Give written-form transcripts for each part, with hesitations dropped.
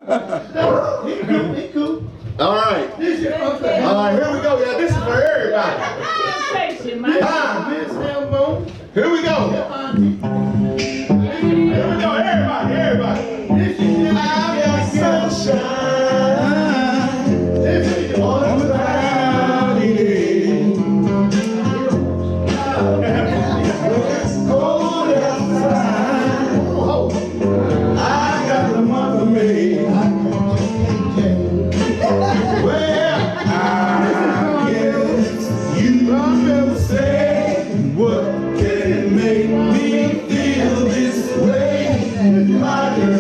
He cool. All right. All right, here we go, y'all. This is for everybody. Here we go. Here we go, everybody. I've got sunshine on a cloudy day. It's cold outside. I got the month of May. Well, I guess you will say, what can make me feel this way? My girl,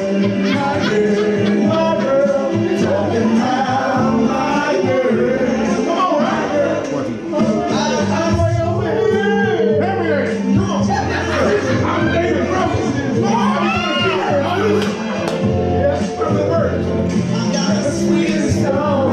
talking about my girl. Come on, right, girl. I'm way over here. Come on. I'm David Ruffin. Yes, from the bird. I got the sweetest song.